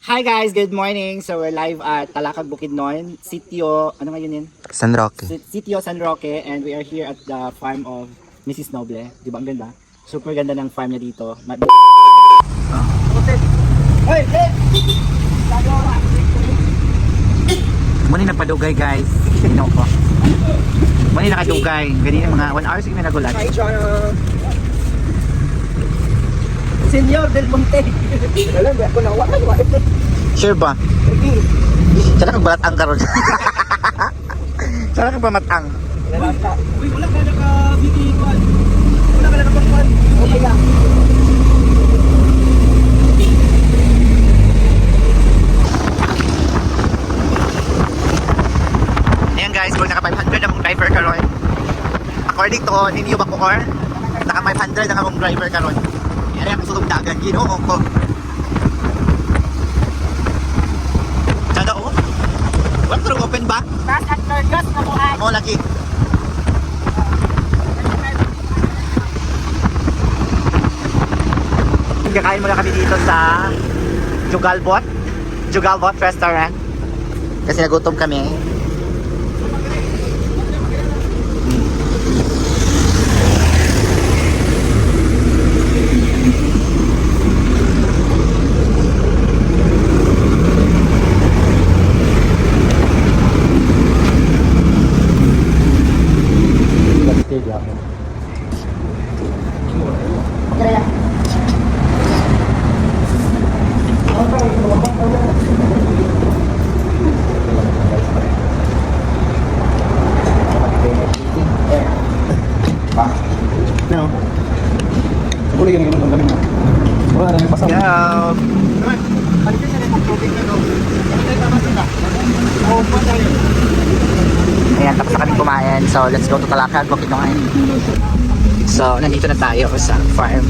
Hi guys, good morning. So we're live at Talakag Bukidnon, Sitio, ano nga yun yun? San Roque. Sitio San Roque, and we are here at the farm of Mrs. Noble. Di ba ang ganda? Super ganda ng farm niya dito. Hoy, Muna napadugay guys. Sino ko? Muna nakadugay. Ganyan mga 1 hour sige may nagulat. Hi, John. Senyor Del Monte. Alam ba ako na wala ba? Sure ba? Sana kang balatang karon. Sana kang pamatang. Uy, wala ka naka-video kwan. Wala ka naka-kwan. Okay lang. Ayan guys, kung naka 500 akong driver karon. According to Ninyo Bacoor, naka 500 ang akong driver karon. Yan ang sulog dagan, ginoo ko. Sada o? Wala ko open ba? Fast at Turgos na buhay. Mo lagi. Kakain muna kami dito sa Jugalbot Restaurant. Kasi nagutom kami. No. Boleh yang kita tanggalin na. Wala na pasang. Yo! Palitin sa rin tubig na no. Palitin na masina. Oh, pa tayo. Ayan, tapos na kami kumain. So, let's go to Talakag, Bukidnon. So, nandito na tayo sa farm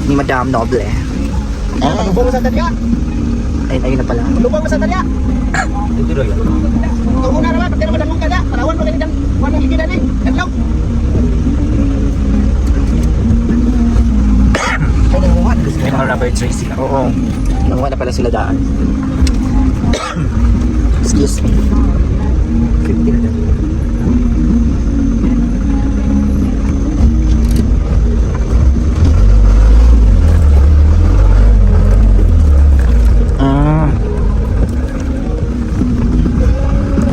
ni Madam Noble. Ano mo sa tanya? Ayun na pala. Lubang mo sa tanya. Dito rin. Ang una naman, pagka naman ang kada, parawan mo ganyan. Wanang higilan eh. Hello. May mga rubber trees sila. Oo. Nanguha na pala sila daan. Excuse me. 50 na daan.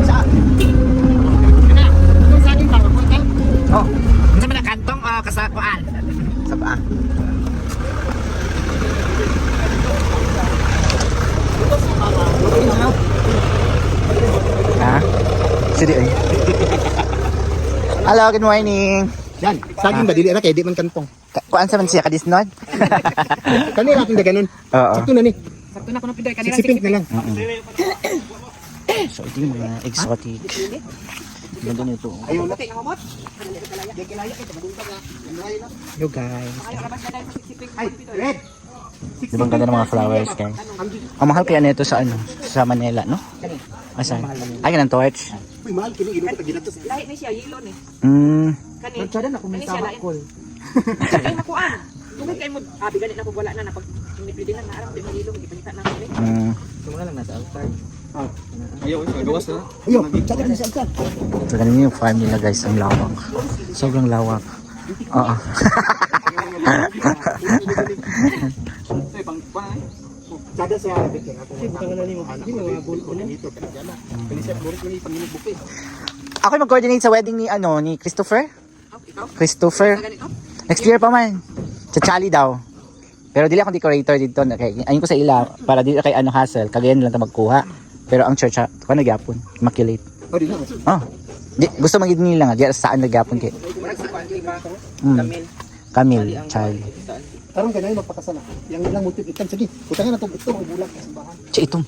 Saan? Kana, ito sa ating power point. Oh, minsan man na kantong kasakuan. Sa paa. Ha? Sige eh. Hello, good morning. Yan, saging ba dili na kay di man kantong. Kuan sa man siya kadisnod? Kanila ating ganoon. Oo. Sakto na ni. Sakto na ko na pidoy kanila. Sipink na lang. So, ito yung mga exotic. Ganda nito. Ayaw na. Yo guys. Ay, red. Di ba ang ganda ng mga flowers guys? Ang mahal kaya nito sa ano? Sa Manila, no? Asan? Ay, ganang torch. Uy, mahal kini ilo ta ginatos. Lahi na siya yelo ni. Kani. Nagtsada na kung may Kani siya tama call. Ay makuan. Tungod kay mo biganin ako wala na pag pwede na aram di magilo gipangita na ako. Mga lang nasa altar. Ayaw, gawas na. Ayo, tsada na sa altar. So, ganun yung farm nila guys. Ang lawak. Sobrang lawak. Oo. Tsada sa bikin ako. Bukan na nimo. Hindi mga gold ko na dito. Kalisat mo rin panginig buke. Ako mag-coordinate sa wedding ni ano ni Christopher. Ikaw? Christopher. Ganito? Next year pa man. Sa Chali daw. Pero dili akong decorator dito. Ayun ko sa ila. Para dili kay ano hassle. Kagayan lang ta magkuha. Pero ang church ha. Ito ka nagyapon. Immaculate. Oh, di na. Oh. Gusto magiging nila nga. Di saan nagyapon kay. Camille. Charlie. Tarong ganyan magpakasala. Yang ilang multip ikan sige. Butangin na to ito ang bulag sa bahan. Che itong.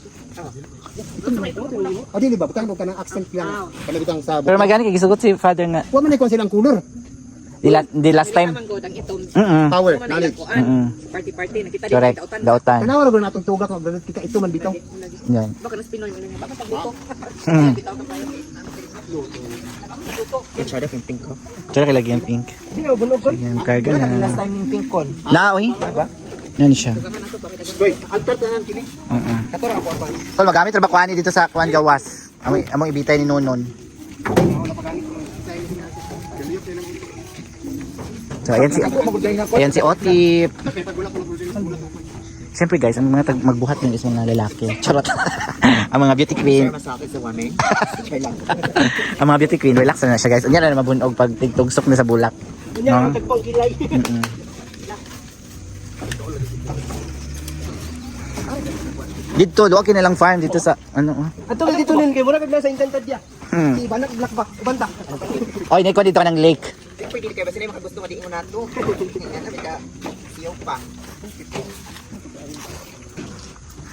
O di ba butangin ka ng accent lang. Kana bitang sa. Pero magani kay gisugot si father nga. Wa man ay kon silang color. Di last time. Naman god ang itom. Power, Kuman knowledge. ilang kuan. Party nakita din Correct. dautan. Dautan. Kanawa ra natong tugak nga kita ito man bitaw. Yan. Baka nas Pinoy mo niya. Baka pag dito. Bitaw ka tayo. Tsada yung pink ko. Tsara kay lagi ang pink. Yan, karga na. Last time yung pink con. Na, uy. Yan siya. Wait, altar tanan kini. Katoro ako ba? Tol, magamit ra ba kuani dito sa kuan gawas? Among ibitay ni Nonon. So ayan si Otip. Siyempre guys, ang mga magbuhat ng is mga lalaki. Charot. Ang mga beauty queen. Ang mga beauty queen, relax na siya guys. Unya na mabunog pag tigtugsok na sa bulak. No? Dito, luwag na lang farm dito sa ano. Ato dito nin kay mura kag nasa intended ya. Si banak black back banta. Oy, niko dito ka ng lake. Pwede kayo ba sila makagusto ka di mo nato? Yan na bika. Siyaw pa.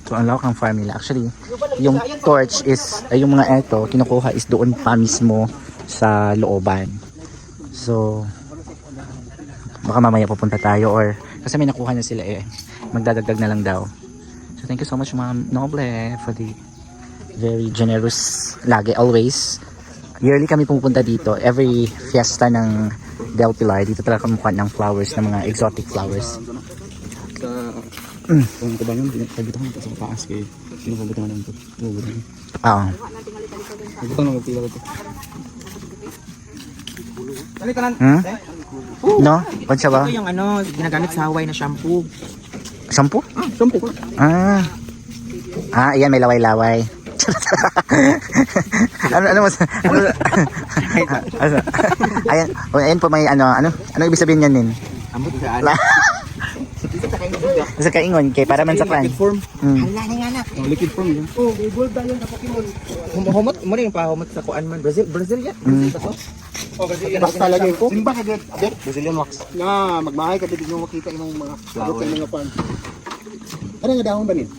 So, ang lawak ng farm nila. Actually, yung torch is, ay yung mga eto, kinukuha is doon pa mismo sa looban. So, baka mamaya pupunta tayo or, kasi may nakuha na sila eh. Magdadagdag na lang daw. So, thank you so much Ma'am Noble for the very generous, lagi, always. Yearly kami pupunta dito. Every fiesta ng Del Pilar, dito talaga kami kuha ng flowers, ng mga exotic flowers. Kung kabangan, pagbutan ko sa taas kay sino pagbutan naman ito. Oo. Pagbutan naman pila ito. Dali tanan. No? Pansya ba? Ito yung ano, ginagamit sa Hawaii na shampoo. Shampoo? Shampoo. Ayan, may laway-laway. Ayan po may ano ibig sabihin yan din? Ambot sa Sa kaingon kay para man sa kwan. Liquid form. Hala nga na. Liquid form yun. Oh, may gold dayon sa Pokemon. Humot mo rin yung pahumot sa kuan man. Brazil yan. Oh, Brazilian wax talaga ko. Simba ka gid. Brazilian wax. Na magmahay ka dito mo makita imong mga flower ng mga pan. Ano nga dahon ba nin?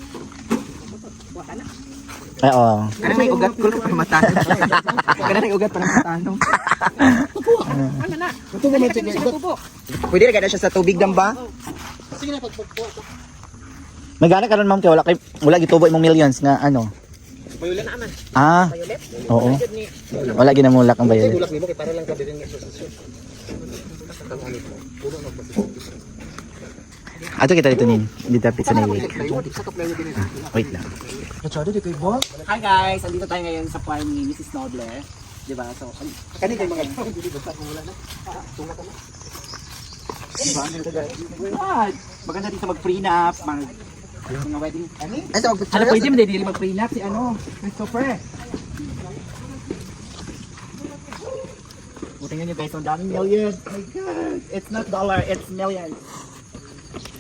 Ay, oo. Ano may ugat ko lang matanong. Kana may ugat pa ng matanong. Ano na? Ito mo medyo Pwede rin siya sa tubig dam ba? sige na pagpagpo. Magana karon ma'am kay wala gitubo imong millions nga ano. Violet naman. Violet? Oo. Wala ginamulak ang violet. Bulak nimo kay para lang ka din sa sosyo. Ato kita dito nin. Hindi tapit sa lake. Wait lang. Hi guys, andito tayo ngayon sa farm ni Mrs. Noble. Diba? So, Kani kay mga maganda dito mag-prenup, mga wedding. Ano pwede mo din mag-prenup si ano, Christopher. Tingnan nyo guys, ang daming millions. Oh my God, it's not dollar, it's millions.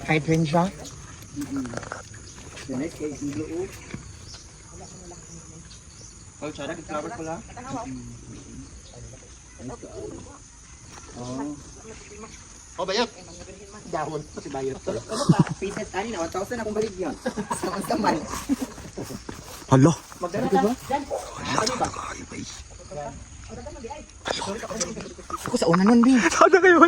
Hydrangea. The next case, blue. Oh, tsara, good flower pala. Oh, bayot. Dahon. Si Bayot. Ano pa? Pieces, ani na, 1,000 akong balik yun. Sa man. Hala. Magdala ka ba? Ano ba? Ako sa una nun, Bin. Sana kayo.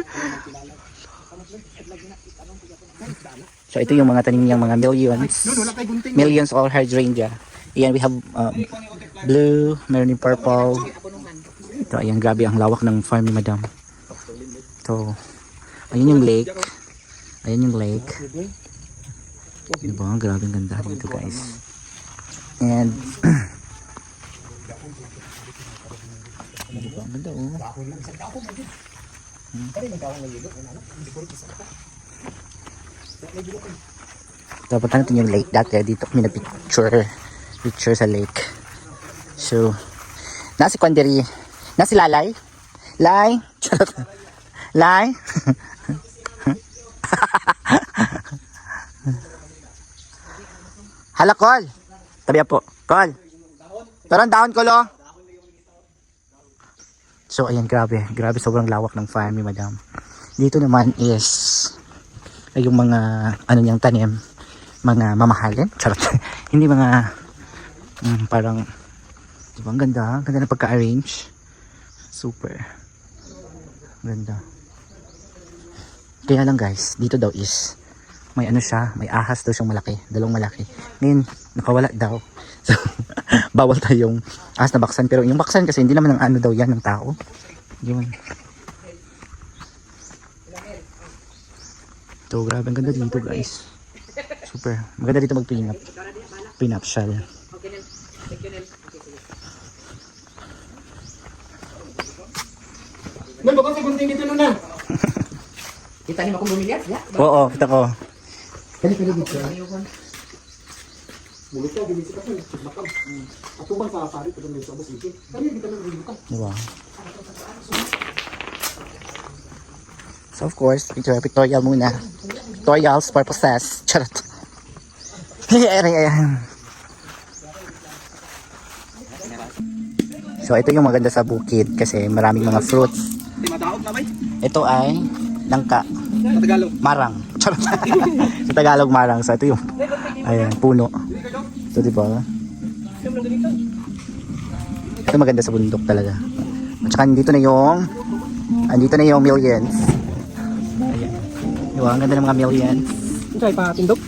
So ito yung mga tanim niyang mga millions all hydrangea. Ayan, we have blue, meron yung purple. Ito, ayan, grabe ang lawak ng farm ni Madam. Ito, ayun yung lake. Ayan yung lake. Diba? Grabe ang ganda dito guys. And diba? Ang ganda oh. So, punta natin yung lake. Dati dito kami picture sa lake. So, nasi Kwanderi. Nasi Lalay. Lay. Charot. Lay. Hala, Col. Tabi po. Col. Taran dahon, Col, oh. So, ayan, grabe. Grabe, sobrang lawak ng farm ni Madam. Dito naman is ay yung mga ano niyang tanim, mga mamahalin. Charot. Hindi mga parang diba, ang ganda. Ganda na pagka-arrange. Super. Ganda. Kaya lang guys, dito daw is may ano siya, may ahas daw siyang malaki, dalawang malaki. Ngayon, nakawala daw. So, bawal tayong ahas na baksan. Pero yung baksan kasi hindi naman ng ano daw yan ng tao. Yun. So, grabe ang ganda dito guys. Super. Maganda dito mag-prenup. prenuptial. Nun, baka sa gunting dito nun na. Kita niyo akong bumili? Yeah. Oo, kita ko. Kali dito. Mulut ka, ginisip ka po. Bakam. Ato bang sa pari, ito na yung sabas dito. Kali dito na rin ka. Diba? So of course, pictorial muna. Pictorials purposes. Charot. Ayan. So ito yung maganda sa bukid kasi maraming mga fruits. Di madaog na may. Ito ay langka. Sa Tagalog. Marang. Charot. Sa Tagalog marang. So ito yung ayan, puno. So diba? Ito maganda sa bundok talaga. At saka andito na yung millions. Ayan. Diba? Ang ganda ng mga millions. Ito ay pa tindog.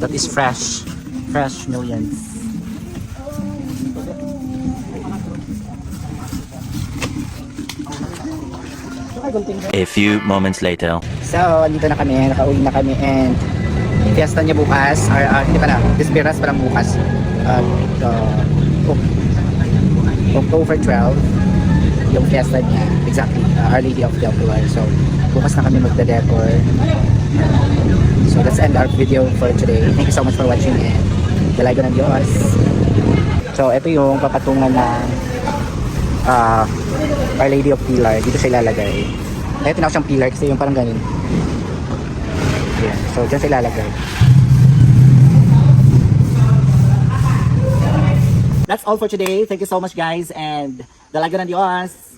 That is fresh. Fresh millions. A few moments later. So, andito na kami. Nakauwi na kami and fiesta niya bukas. Or, hindi pa na. Disperas pa lang bukas. October 12. Yung fiesta niya. Exactly. Our Lady of the Popular. So, bukas na kami magda-decor. So, let's end our video for today. Thank you so much for watching and dalago ng Diyos. So, ito yung papatungan ng Our Lady of Pilar. Dito siya ilalagay. Ito tinawag siyang pillar kasi yung parang ganin. Ayan. So, dyan siya ilalagay. That's all for today. Thank you so much guys and dalago ng Diyos.